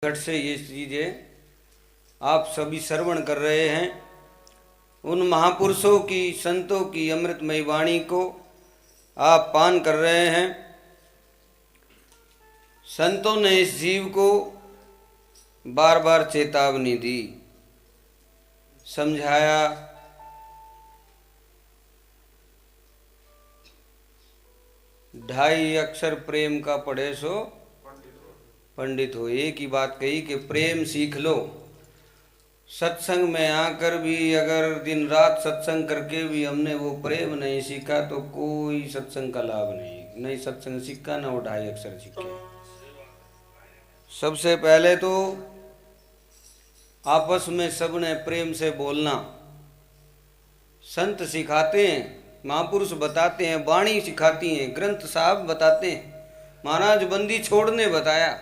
घट से ये चीज़ें आप सभी श्रवण कर रहे हैं। उन महापुरुषों की, संतों की अमृतमयी वाणी को आप पान कर रहे हैं। संतों ने इस जीव को बार बार चेतावनी दी, समझाया। ढाई अक्षर प्रेम का पढ़े सो पंडित हो। एक ही बात कही कि प्रेम सीख लो। सत्संग में आकर भी अगर दिन रात सत्संग करके भी हमने वो प्रेम नहीं सीखा तो कोई सत्संग का लाभ नहीं। नहीं सत्संग सीखा ना वो ढाई अक्षर सीखे। सबसे पहले तो आपस में सबने प्रेम से बोलना। संत सिखाते हैं, महापुरुष बताते हैं, वाणी सिखाती हैं, ग्रंथ साहब बताते हैं, महाराज बंदी छोड़ने बताया।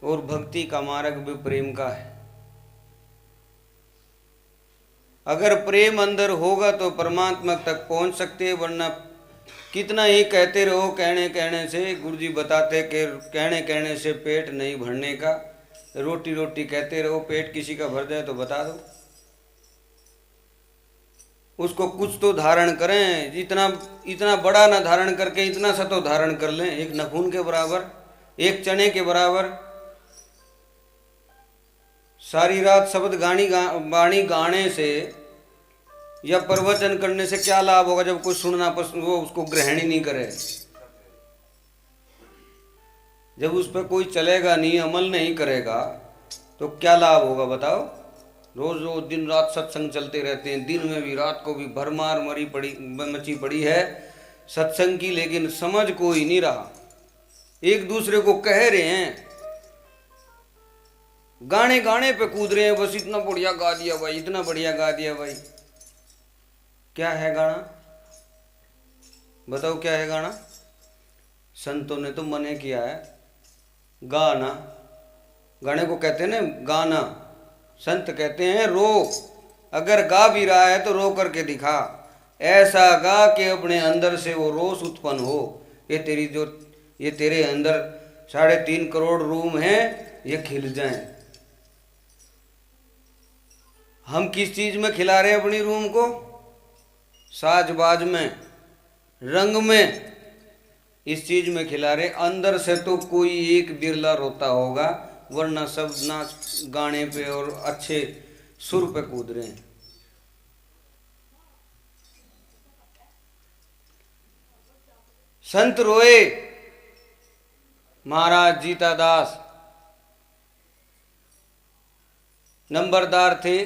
और भक्ति का मार्ग भी प्रेम का है। अगर प्रेम अंदर होगा तो परमात्मा तक पहुंच सकते हैं, वरना कितना ही कहते रहो, कहने कहने से गुरुजी बताते कि कहने कहने से पेट नहीं भरने का। रोटी रोटी कहते रहो, पेट किसी का भर जाए तो बता दो। उसको कुछ तो धारण करें। इतना इतना बड़ा ना धारण करके इतना सा तो धारण कर लें, एक नखून के बराबर, एक चने के बराबर। सारी रात शब्द वाणी गाने से या प्रवचन करने से क्या लाभ होगा जब कोई सुनना पसंद, वो उसको ग्रहण ही नहीं करे। जब उस पर कोई चलेगा नहीं, अमल नहीं करेगा तो क्या लाभ होगा बताओ। रोज रोज दिन रात सत्संग चलते रहते हैं, दिन में भी रात को भी भरमार मची पड़ी है सत्संग की, लेकिन समझ कोई नहीं रहा। एक दूसरे को कह रहे हैं, गाने गाने पे कूद रहे हैं, बस इतना बढ़िया गा दिया भाई, इतना बढ़िया गा दिया भाई। क्या है गाना बताओ, क्या है गाना? संतों ने तो मने किया है गाना। गाने को कहते हैं ना गाना। संत कहते हैं रो। अगर गा भी रहा है तो रो करके दिखा, ऐसा गा कि अपने अंदर से वो रोष उत्पन्न हो। ये तेरे अंदर 3.5 करोड़ रूम हैं, ये खिल जाएं। हम किस चीज में खिला रहे हैं अपनी रूम को? साजबाज में, रंग में, इस चीज में खिला रहे। अंदर से तो कोई एक बिरला रोता होगा, वरना सब नाच गाने पे और अच्छे सुर पे कूद रहे हैं। संत रोए। महाराज जीता दास नंबरदार थे,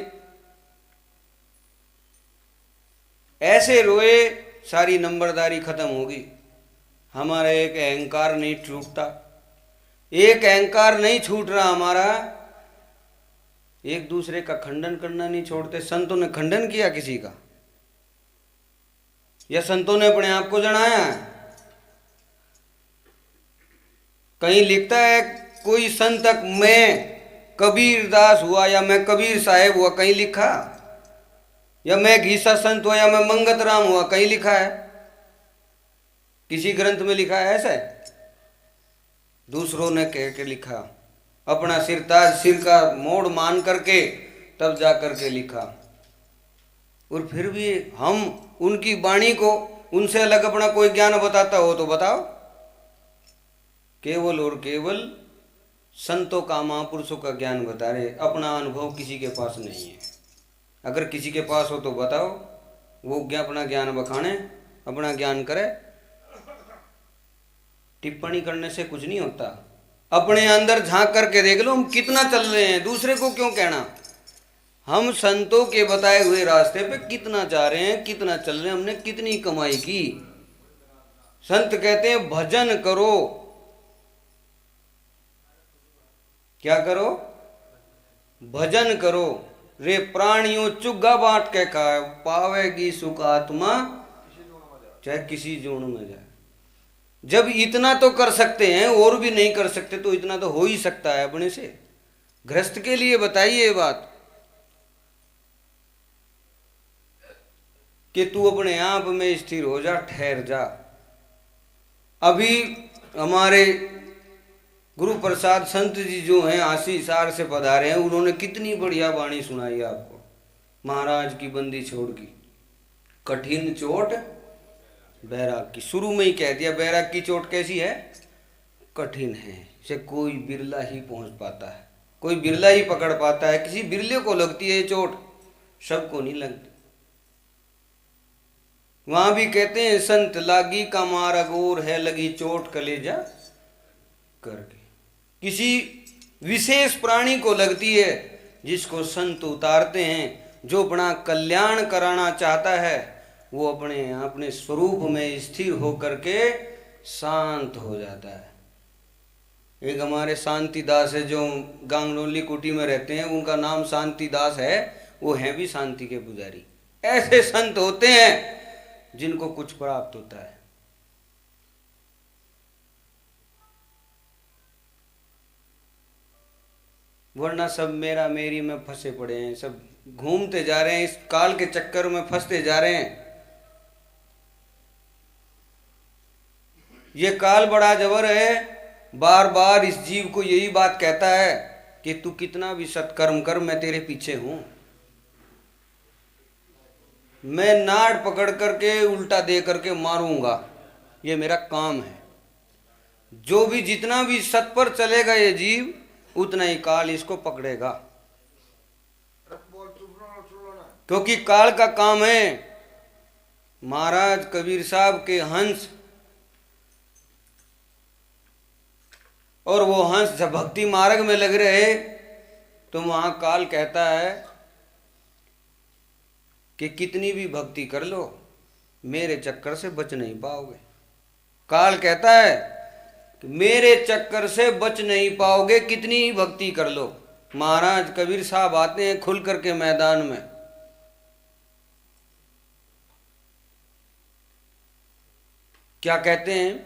ऐसे रोए सारी नंबरदारी खत्म होगी। हमारा एक अहंकार नहीं छूटता, एक अहंकार नहीं छूट रहा हमारा। एक दूसरे का खंडन करना नहीं छोड़ते। संतों ने खंडन किया किसी का? या संतों ने अपने आप को जनाया है? कहीं लिखता है कोई संत तक मैं कबीर दास हुआ या मैं कबीर साहेब हुआ, कहीं लिखा? या मैं घीसा संत हुआ या मैं मंगत राम हुआ, कहीं लिखा है? किसी ग्रंथ में लिखा है ऐसा? दूसरों ने कह के लिखा, अपना सिरताज सिर का मोड़ मान करके तब जा करके लिखा। और फिर भी हम उनकी वाणी को, उनसे अलग अपना कोई ज्ञान बताता हो तो बताओ। केवल और केवल संतों का, महापुरुषों का ज्ञान बता रहे, अपना अनुभव किसी के पास नहीं है। अगर किसी के पास हो तो बताओ, वो अपना ज्ञान बखाने, अपना ज्ञान करे। टिप्पणी करने से कुछ नहीं होता। अपने अंदर झांक करके देख लो हम कितना चल रहे हैं, दूसरे को क्यों कहना। हम संतों के बताए हुए रास्ते पे कितना जा रहे हैं, कितना चल रहे हैं, हमने कितनी कमाई की। संत कहते हैं भजन करो। क्या करो? भजन करो। रे प्राणियों चुग्गा बांट के खाए, पावेगी सुख आत्मा चाहे किसी जोन में जाए। जब इतना तो कर सकते हैं, और भी नहीं कर सकते तो इतना तो हो ही सकता है अपने से। गृहस्थ के लिए बताइए ये बात कि तू अपने आप में स्थिर हो जा, ठहर जा। अभी हमारे गुरु प्रसाद संत जी जो हैं आशीसार से पधारे हैं, उन्होंने कितनी बढ़िया वाणी सुनाई आपको। महाराज की बंदी छोड़ की, कठिन चोट बैराग की। शुरू में ही कह दिया बैराग की चोट कैसी है, कठिन है, इसे कोई बिरला ही पहुंच पाता है, कोई बिरला ही पकड़ पाता है। किसी बिरले को लगती है ये चोट, सबको नहीं लगती। वहां भी कहते हैं संत लागी का मारा गोर है, लगी चोट कलेजा करके। किसी विशेष प्राणी को लगती है, जिसको संत उतारते हैं। जो अपना कल्याण कराना चाहता है वो अपने स्वरूप में स्थिर होकर के शांत हो जाता है। एक हमारे शांति दास है जो गांगडोली कुटी में रहते हैं, उनका नाम शांति दास है, वो हैं भी शांति के पुजारी। ऐसे संत होते हैं जिनको कुछ प्राप्त होता है। वरना सब मेरा मेरी में फंसे पड़े हैं, सब घूमते जा रहे हैं, इस काल के चक्कर में फंसते जा रहे हैं। ये काल बड़ा जबर है, बार बार इस जीव को यही बात कहता है कि तू कितना भी सत्कर्म कर, मैं तेरे पीछे हूं। मैं नाड़ पकड़ करके उल्टा दे करके मारूंगा, ये मेरा काम है। जो भी जितना भी सत पर चलेगा ये जीव, उतना ही काल इसको पकड़ेगा। क्योंकि काल का काम है। महाराज कबीर साहब के हंस, और वो हंस जब भक्ति मार्ग में लग रहे तो वहां काल कहता है कि कितनी भी भक्ति कर लो, मेरे चक्कर से बच नहीं पाओगे। काल कहता है कि मेरे चक्कर से बच नहीं पाओगे, कितनी ही भक्ति कर लो। महाराज कबीर साहब आते हैं खुल करके मैदान में, क्या कहते हैं,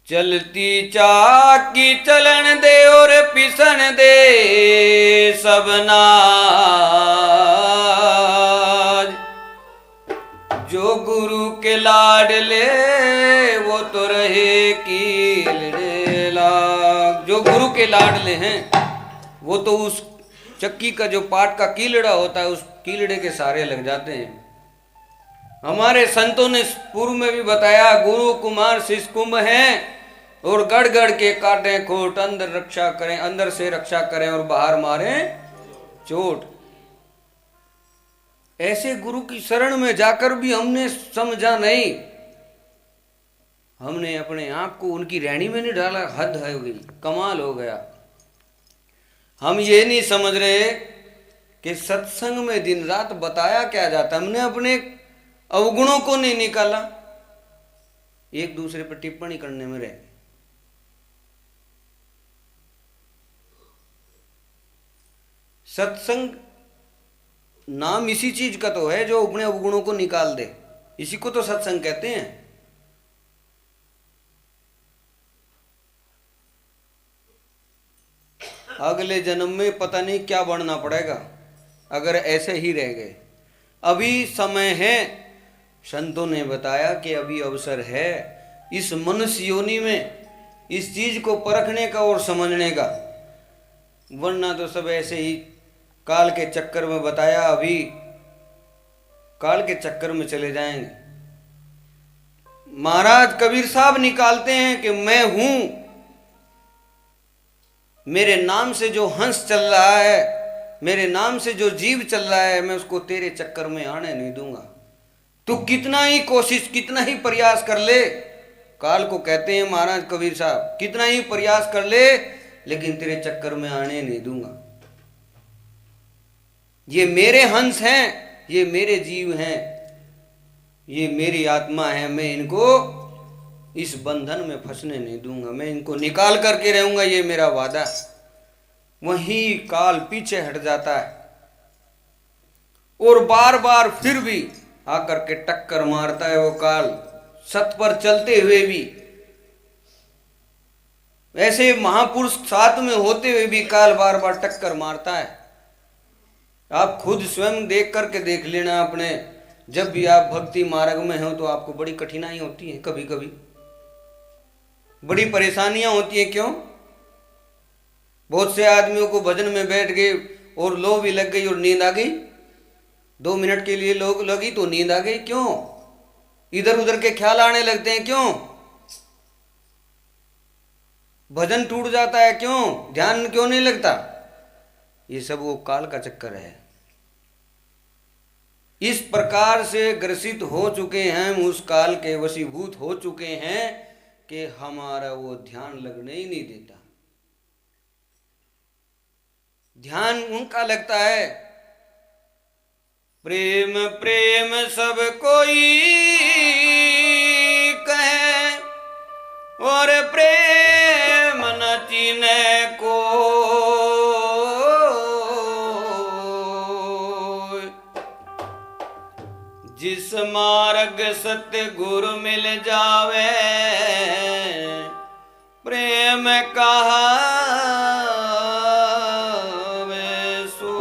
चलती चाकी चलन दे और पिसन दे सबना, जो गुरु के लाडले वो तो रहे कीलड़े लाग। जो गुरु के लाडले हैं वो तो उस चक्की का जो पाट का कीलड़ा होता है, उस कीलड़े के सारे लग जाते हैं। हमारे संतों ने पूर्व में भी बताया, गुरु कुमार शिष्य कुंभ हैं और गड़ गड़ के काटें खोट, अंदर रक्षा करें, अंदर से रक्षा करें और बाहर मारें चोट। ऐसे गुरु की शरण में जाकर भी हमने समझा नहीं, हमने अपने आप को उनकी रैनी में नहीं डाला। हद हो गई, कमाल हो गया। हम ये नहीं समझ रहे कि सत्संग में दिन रात बताया क्या जाता, हमने अपने अवगुणों को नहीं निकाला, एक दूसरे पर टिप्पणी करने में रहे। सत्संग नाम इसी चीज का तो है जो अपने अवगुणों को निकाल दे, इसी को तो सत्संग कहते हैं। अगले जन्म में पता नहीं क्या बनना पड़ेगा अगर ऐसे ही रह गए। अभी समय है, संतों ने बताया कि अभी अवसर है इस मनुष्य योनि में इस चीज को परखने का और समझने का, वरना तो सब ऐसे ही काल के चक्कर में बताया, अभी काल के चक्कर में चले जाएंगे। महाराज कबीर साहब निकालते हैं कि मैं हूं, मेरे नाम से जो हंस चल रहा है, मेरे नाम से जो जीव चल रहा है, मैं उसको तेरे चक्कर में आने नहीं दूंगा। तू कितना ही कोशिश, कितना ही प्रयास कर ले, काल को कहते हैं महाराज कबीर साहब, कितना ही प्रयास कर ले, लेकिन तेरे चक्कर में आने नहीं दूंगा। ये मेरे हंस हैं, ये मेरे जीव हैं, ये मेरी आत्मा है, मैं इनको इस बंधन में फंसने नहीं दूंगा, मैं इनको निकाल करके रहूंगा, ये मेरा वादा। वहीं काल पीछे हट जाता है और बार बार फिर भी आकर के टक्कर मारता है वो काल, सत पर चलते हुए भी। ऐसे महापुरुष साथ में होते हुए भी काल बार बार टक्कर मारता है। आप खुद स्वयं देख करके देख लेना अपने जब भी आप भक्ति मार्ग में हो तो आपको बड़ी कठिनाई होती है, कभी कभी बड़ी परेशानियां होती हैं। क्यों? बहुत से आदमियों को भजन में बैठ गए और लो भी लग गई और नींद आ गई, 2 मिनट के लिए लोग लगी तो नींद आ गई। क्यों? इधर उधर के ख्याल आने लगते हैं। क्यों? भजन टूट जाता है। क्यों? ध्यान क्यों नहीं लगता? ये सब वो काल का चक्कर है। इस प्रकार से ग्रसित हो चुके हैं, हम उस काल के वशीभूत हो चुके हैं कि हमारा वो ध्यान लगने ही नहीं देता। ध्यान उनका लगता है, प्रेम प्रेम सब कोई कहे और प्रेम न चीने को, जिस मार्ग सत्य गुरु मिल जावे प्रेम कहावे सो।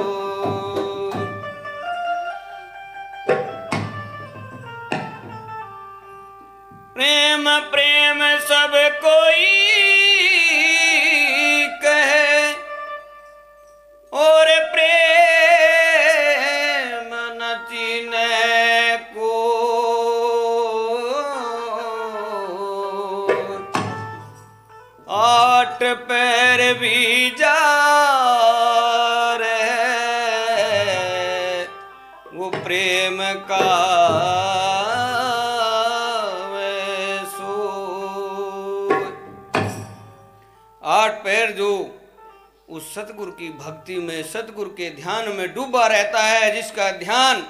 प्रेम प्रेम सब कोई कहे और प्रेम न चीने को, आठ पैर भी जा रहे वो प्रेम का आठ पैर जो उस सतगुरु की भक्ति में, सतगुरु के ध्यान में डूबा रहता है, जिसका ध्यान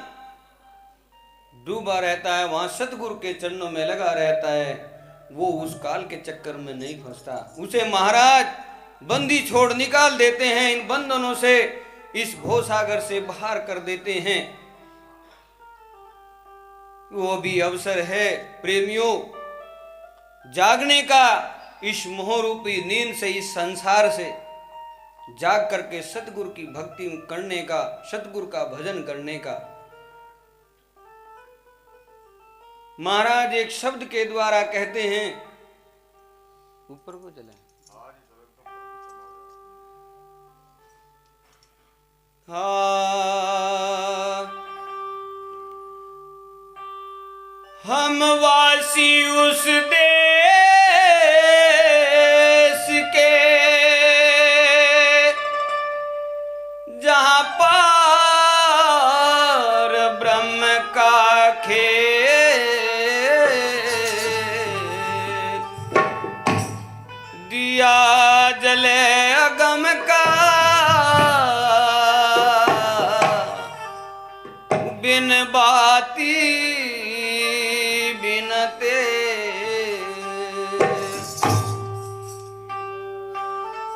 डूबा रहता है, वहां सतगुरु के चरणों में लगा रहता है, वो उस काल के चक्कर में नहीं फंसता। उसे महाराज बंदी छोड़ निकाल देते हैं, इन बंधनों से, इस भवसागर से बाहर कर देते हैं। वो भी अवसर है प्रेमियों जागने का, इस मोहरूपी नींद से, इस संसार से जाग करके सतगुरु की भक्ति करने का, सतगुरु का भजन करने का। महाराज एक शब्द के द्वारा कहते हैं, ऊपर को चले, हम वासी उस देश के जहां पार ब्रह्म का खेत, दिया जले अगम का बिन बाती बिनते,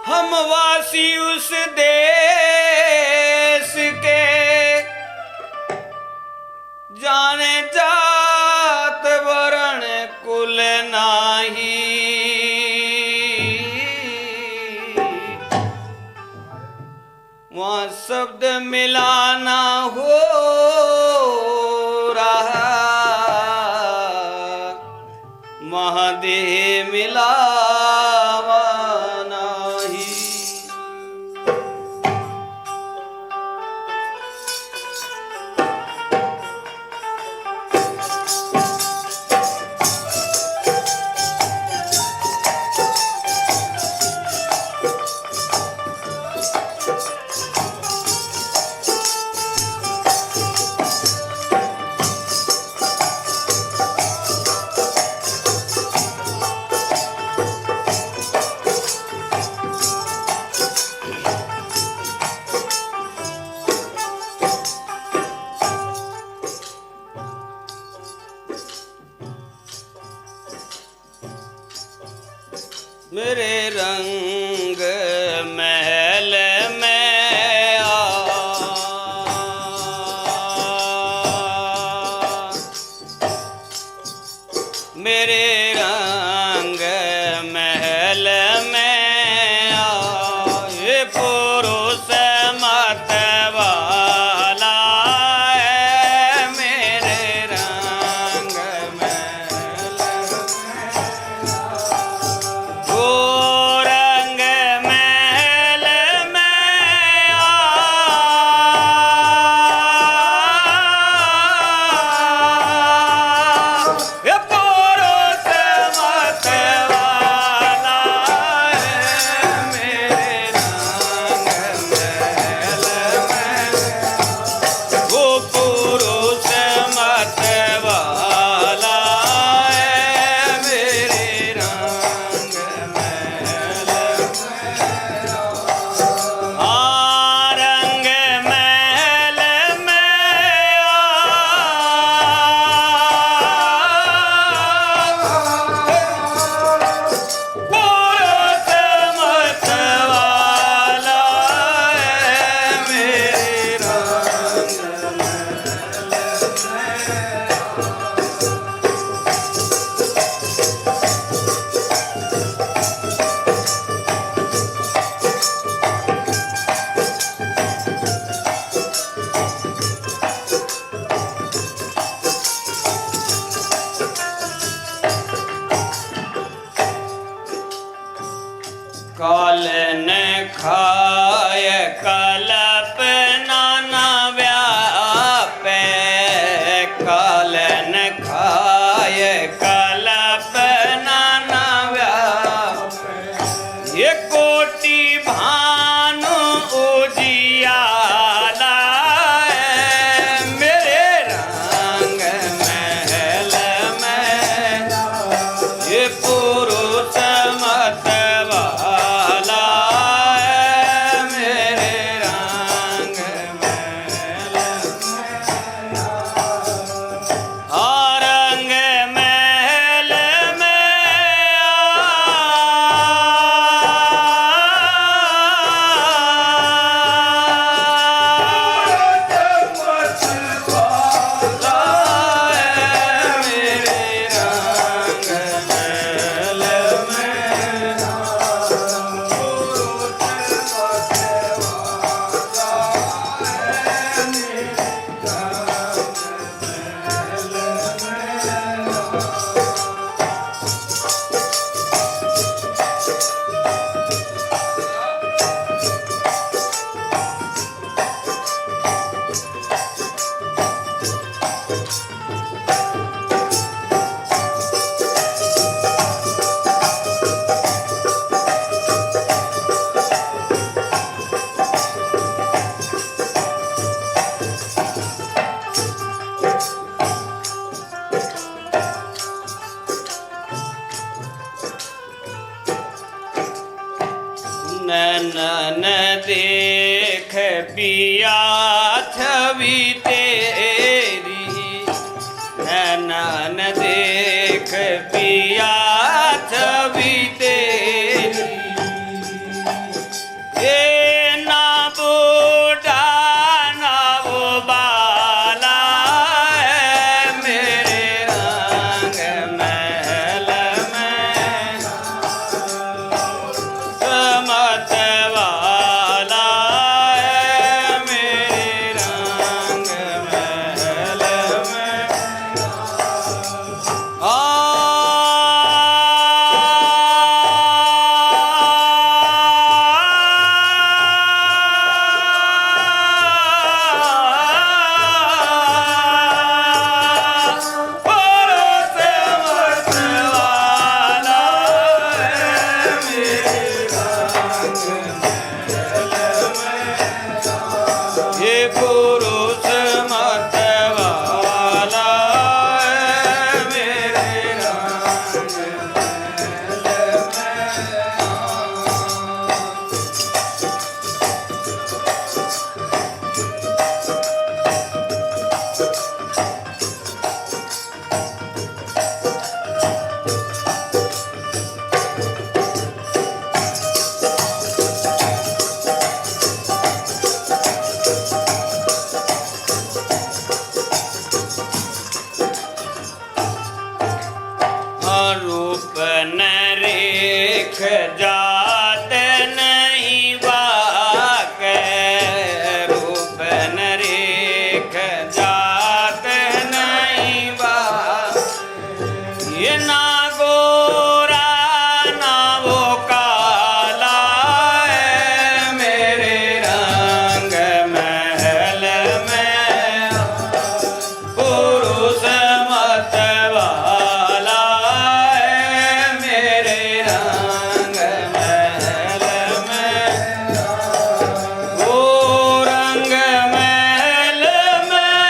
हम वासी उस देश के जाने जात वरण कुल नाही, वहां शब्द मिलाना हो रहा, महादेव मिलावा नाही। मेरे रंग महल में आ, मेरे रंग महल में आ, ये पुरुष मत वाला है मेरे नैनन देख पिया छवि तेरी, नैनन देख पिया छवि तेरी, ये ना बूढ़ा ना वो बाला है मेरे रंग महल में समत वाला है मेरे रंग महल में। ये पुरुष मत वाला है मेरे रंग महल में। रूप नरेख जात नहीं बाक, रूप नरेख जात नहीं बाक, ये ना गोरा ना वो काला है मेरे रंग महल में पुरुष मत वाला है मेरे रंग महल में। वो रंग महल में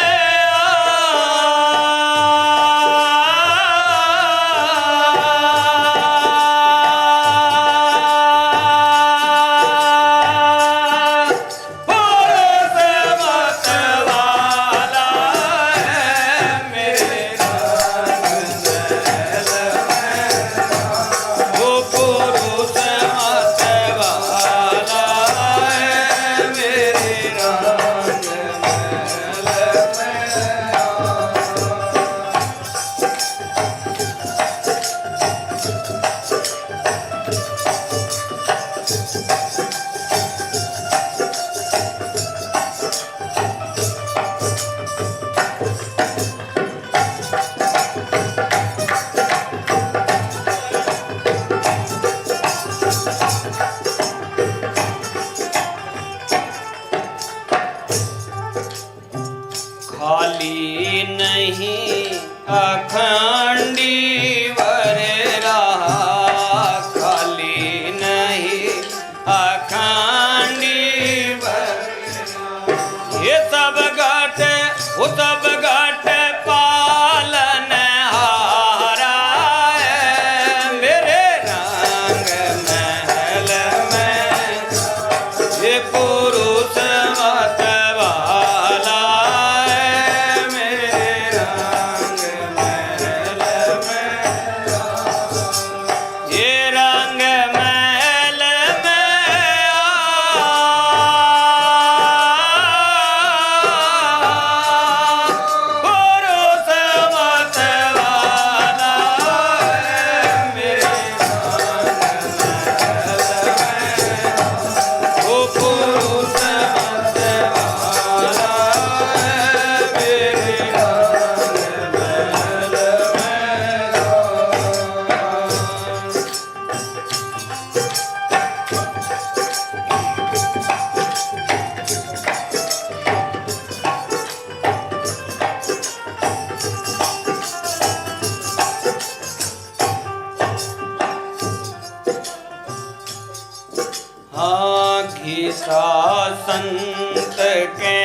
ऐसा संत के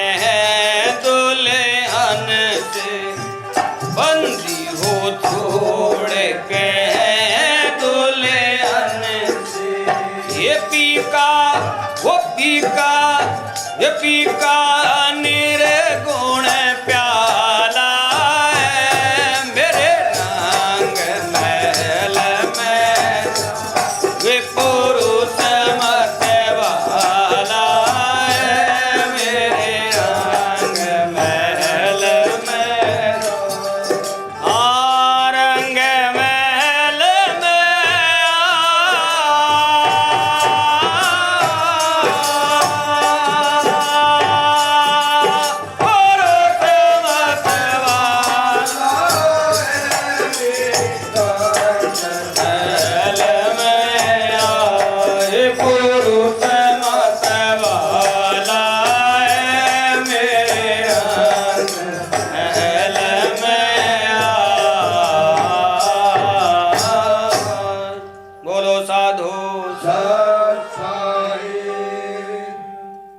दुल्हन से बंदी हो छोड़ के दुल्हन से। ये पीका वो पीका ये पीका निर्गुण प्याला है मेरे रंग महल में वे पुरुष मत वाला है मेरे रंग महल में। रंग महल में बोलो साधु सत